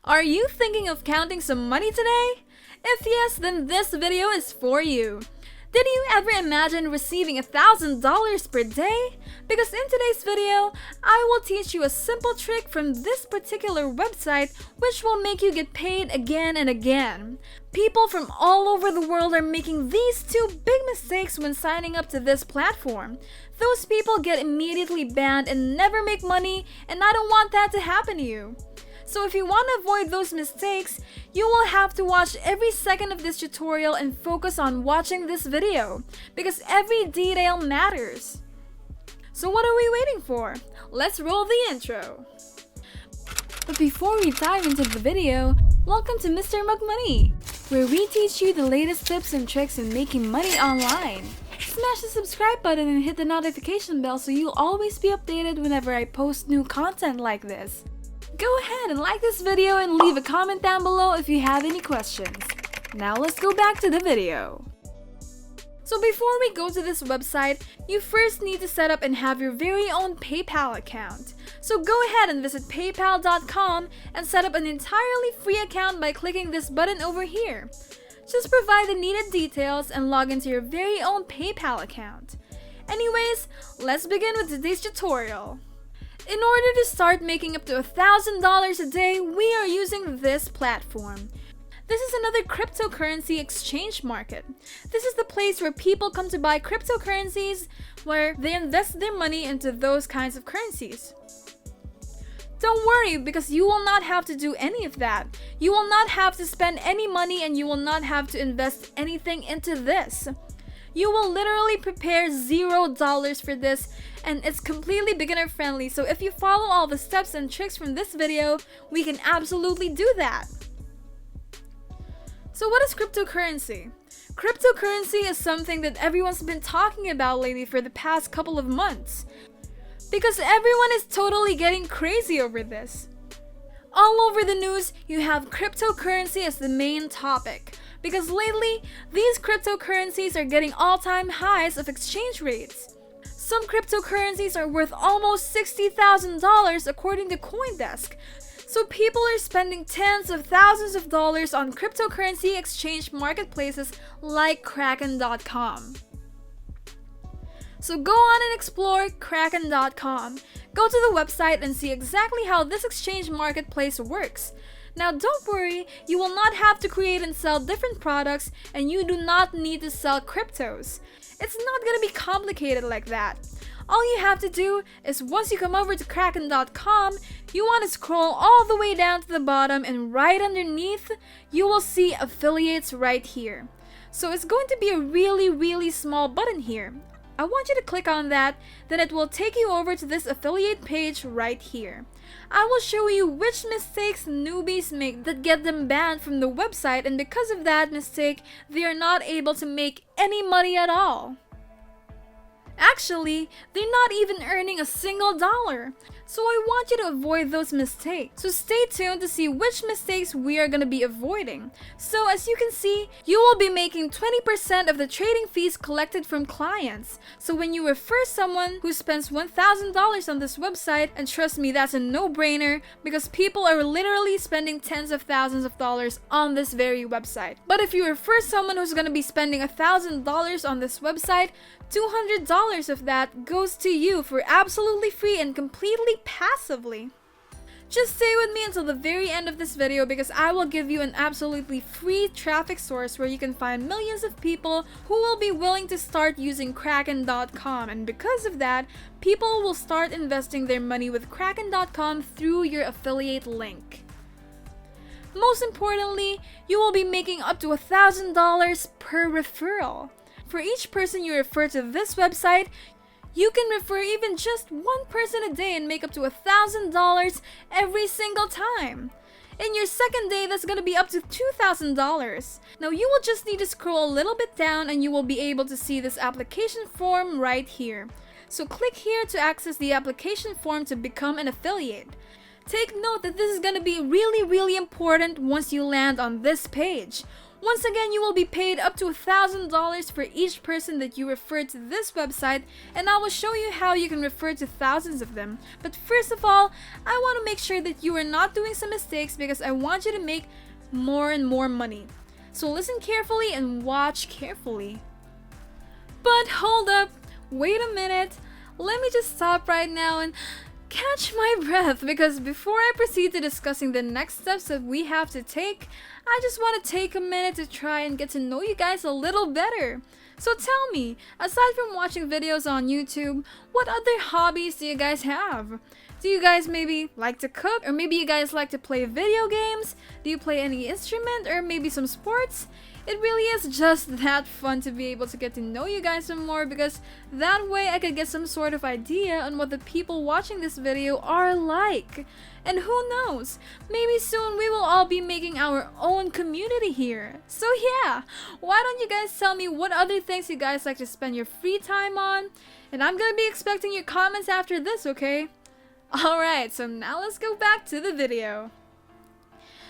Are you thinking of counting some money today? If yes, then this video is for you. Did you ever imagine receiving $1,000 per day? Because in today's video, I will teach you a simple trick from this particular website which will make you get paid again and again. People from all over the world are making these two big mistakes when signing up to this platform. Those people get immediately banned and never make money, and I don't want that to happen to you. So if you want to avoid those mistakes, you will have to watch every second of this tutorial and focus on watching this video, because every detail matters. So what are we waiting for? Let's roll the intro. But before we dive into the video, welcome to Mr. Mug Money, where we teach you the latest tips and tricks in making money online. Smash the subscribe button and hit the notification bell so you'll always be updated whenever I post new content like this. Go ahead and like this video and leave a comment down below if you have any questions. Now let's go back to the video. So before we go to this website, you first need to set up and have your very own PayPal account. So go ahead and visit paypal.com and set up an entirely free account by clicking this button over here. Just provide the needed details and log into your very own PayPal account. Anyways, let's begin with today's tutorial. In order to start making up to $1,000 a day, we are using this platform. This is another cryptocurrency exchange market. This is the place where people come to buy cryptocurrencies, where they invest their money into those kinds of currencies. Don't worry, because you will not have to do any of that. You will not have to spend any money and you will not have to invest anything into this. You will literally prepare $0 for this, and it's completely beginner friendly, so if you follow all the steps and tricks from this video, we can absolutely do that. So what is cryptocurrency? Cryptocurrency is something that everyone's been talking about lately for the past couple of months, because everyone is totally getting crazy over this. All over the news, you have cryptocurrency as the main topic, because lately, these cryptocurrencies are getting all-time highs of exchange rates. Some cryptocurrencies are worth almost $60,000 according to CoinDesk. So people are spending tens of thousands of dollars on cryptocurrency exchange marketplaces like Kraken.com. So go on and explore Kraken.com. Go to the website and see exactly how this exchange marketplace works. Now don't worry, you will not have to create and sell different products, and you do not need to sell cryptos. It's not gonna be complicated like that. All you have to do is once you come over to Kraken.com, you want to scroll all the way down to the bottom, and right underneath, you will see affiliates right here. So it's going to be a really small button here. I want you to click on that, then it will take you over to this affiliate page right here. I will show you which mistakes newbies make that get them banned from the website, and because of that mistake, they are not able to make any money at all. Actually, they're not even earning a single dollar. So I want you to avoid those mistakes. So stay tuned to see which mistakes we are going to be avoiding. So as you can see, you will be making 20% of the trading fees collected from clients. So when you refer someone who spends $1,000 on this website, and trust me, that's a no-brainer because people are literally spending tens of thousands of dollars on this very website. But if you refer someone who's going to be spending $1,000 on this website, $200 of that goes to you for absolutely free and completely passively. Just stay with me until the very end of this video because I will give you an absolutely free traffic source where you can find millions of people who will be willing to start using Kraken.com, and because of that, people will start investing their money with Kraken.com through your affiliate link. Most importantly, you will be making up to $1,000 per referral. For each person you refer to this website, you can refer even just one person a day and make up to $1,000 every single time. In your second day, that's going to be up to $2,000. Now you will just need to scroll a little bit down and you will be able to see this application form right here. So click here to access the application form to become an affiliate. Take note that this is going to be really important once you land on this page. Once again, you will be paid up to $1,000 for each person that you refer to this website, and I will show you how you can refer to thousands of them. But first of all, I want to make sure that you are not doing some mistakes because I want you to make more and more money. So listen carefully and watch carefully. But hold up, wait a minute. Let me just stop right now and catch my breath, because before I proceed to discussing the next steps that we have to take, I just want to take a minute to try and get to know you guys a little better. So tell me, aside from watching videos on YouTube, what other hobbies do you guys have? Do you guys maybe like to cook? Or maybe you guys like to play video games? Do you play any instrument or maybe some sports? It really is just that fun to be able to get to know you guys some more, because that way I could get some sort of idea on what the people watching this video are like. And who knows, maybe soon we will all be making our own community here. So yeah, why don't you guys tell me what other things you guys like to spend your free time on? And I'm gonna be expecting your comments after this, okay? Alright, so now let's go back to the video.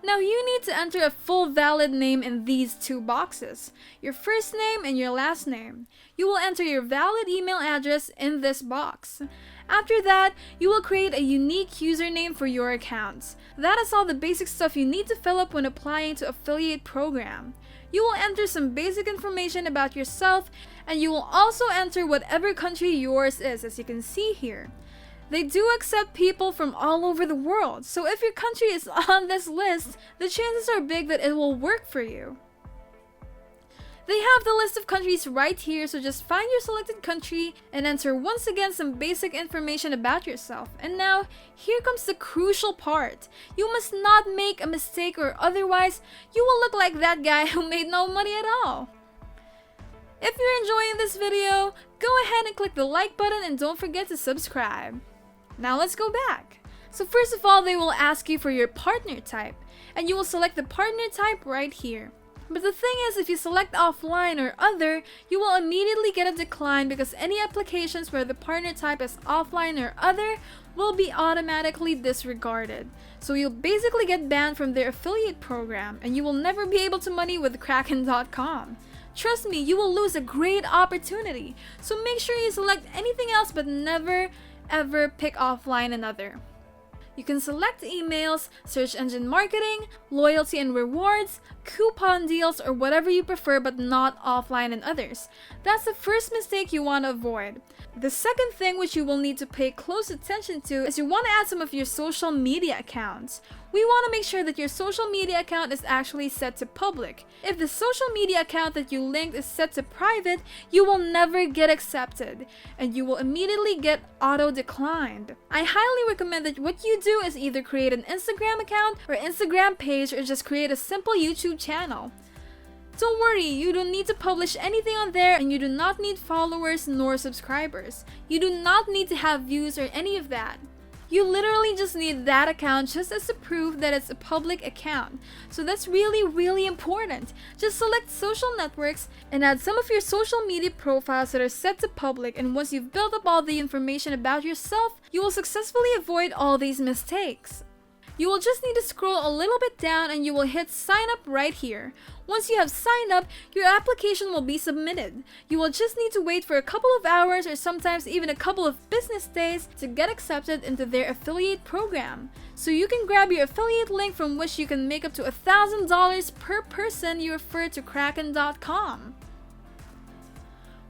Now you need to enter a full valid name in these two boxes, your first name and your last name. You will enter your valid email address in this box. After that, you will create a unique username for your accounts. That is all the basic stuff you need to fill up when applying to affiliate program. You will enter some basic information about yourself, and you will also enter whatever country yours is, as you can see here. They do accept people from all over the world, so if your country is on this list, the chances are big that it will work for you. They have the list of countries right here, so just find your selected country and enter once again some basic information about yourself. And now, here comes the crucial part. You must not make a mistake, or otherwise, you will look like that guy who made no money at all. If you're enjoying this video, go ahead and click the like button and don't forget to subscribe. Now let's go back. So first of all, they will ask you for your partner type, and you will select the partner type right here. But the thing is, if you select offline or other, you will immediately get a decline, because any applications where the partner type is offline or other will be automatically disregarded. So you'll basically get banned from their affiliate program, and you will never be able to money with Kraken.com. Trust me, you will lose a great opportunity. So make sure you select anything else, but never ever pick offline and other. You can select emails, search engine marketing, loyalty and rewards, coupon deals, or whatever you prefer, but not offline and others. That's the first mistake you want to avoid. The second thing which you will need to pay close attention to is you want to add some of your social media accounts. We want to make sure that your social media account is actually set to public. If the social media account that you linked is set to private, you will never get accepted, and you will immediately get auto-declined. I highly recommend that what you do is either create an Instagram account or Instagram page, or just create a simple YouTube channel. Don't worry, you don't need to publish anything on there, and you do not need followers nor subscribers. You do not need to have views or any of that. You literally just need that account just as a proof that it's a public account. So that's really important. Just select social networks and add some of your social media profiles that are set to public, and once you've built up all the information about yourself, you will successfully avoid all these mistakes. You will just need to scroll a little bit down and you will hit sign up right here. Once you have signed up, your application will be submitted. You will just need to wait for a couple of hours or sometimes even a couple of business days to get accepted into their affiliate program. So you can grab your affiliate link from which you can make up to $1,000 per person you refer to Kraken.com.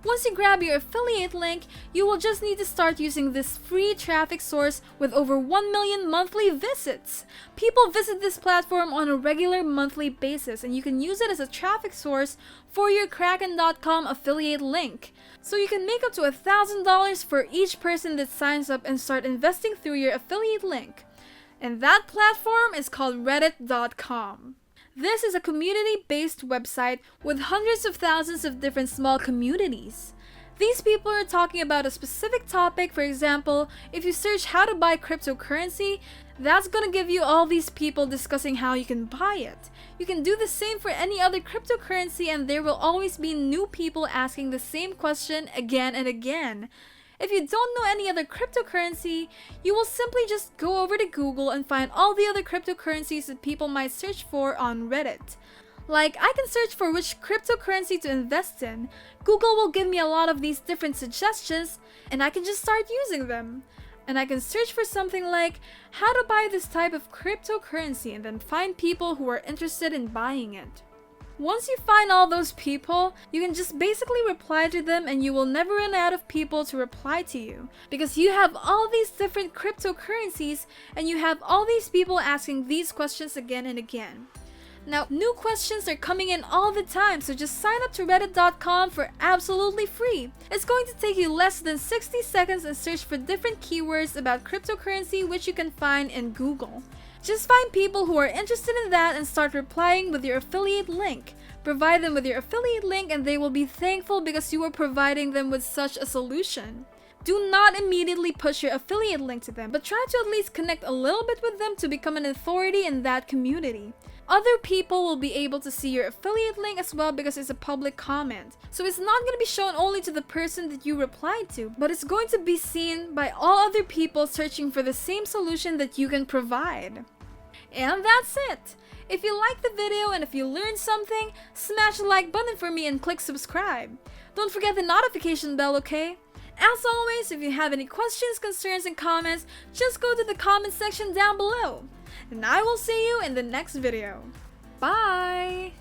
Once you grab your affiliate link, you will just need to start using this free traffic source with over 1 million monthly visits. People visit this platform on a regular monthly basis, and you can use it as a traffic source for your Kraken.com affiliate link. So you can make up to $1,000 for each person that signs up and start investing through your affiliate link. And that platform is called Reddit.com. This is a community-based website with hundreds of thousands of different small communities. These people are talking about a specific topic. For example, if you search how to buy cryptocurrency, that's gonna give you all these people discussing how you can buy it. You can do the same for any other cryptocurrency, and there will always be new people asking the same question again and again. If you don't know any other cryptocurrency, you will simply just go over to Google and find all the other cryptocurrencies that people might search for on Reddit. Like, I can search for which cryptocurrency to invest in. Google will give me a lot of these different suggestions, and I can just start using them. And I can search for something like how to buy this type of cryptocurrency and then find people who are interested in buying it. Once you find all those people, you can just basically reply to them and you will never run out of people to reply to you. Because you have all these different cryptocurrencies and you have all these people asking these questions again and again. Now, new questions are coming in all the time, so just sign up to reddit.com for absolutely free. It's going to take you less than 60 seconds and search for different keywords about cryptocurrency which you can find in Google. Just find people who are interested in that and start replying with your affiliate link. Provide them with your affiliate link and they will be thankful because you are providing them with such a solution. Do not immediately push your affiliate link to them, but try to at least connect a little bit with them to become an authority in that community. Other people will be able to see your affiliate link as well because it's a public comment. So it's not going to be shown only to the person that you replied to, but it's going to be seen by all other people searching for the same solution that you can provide. And that's it! If you liked the video and if you learned something, smash the like button for me and click subscribe. Don't forget the notification bell, okay? As always, if you have any questions, concerns, and comments, just go to the comment section down below. And I will see you in the next video. Bye!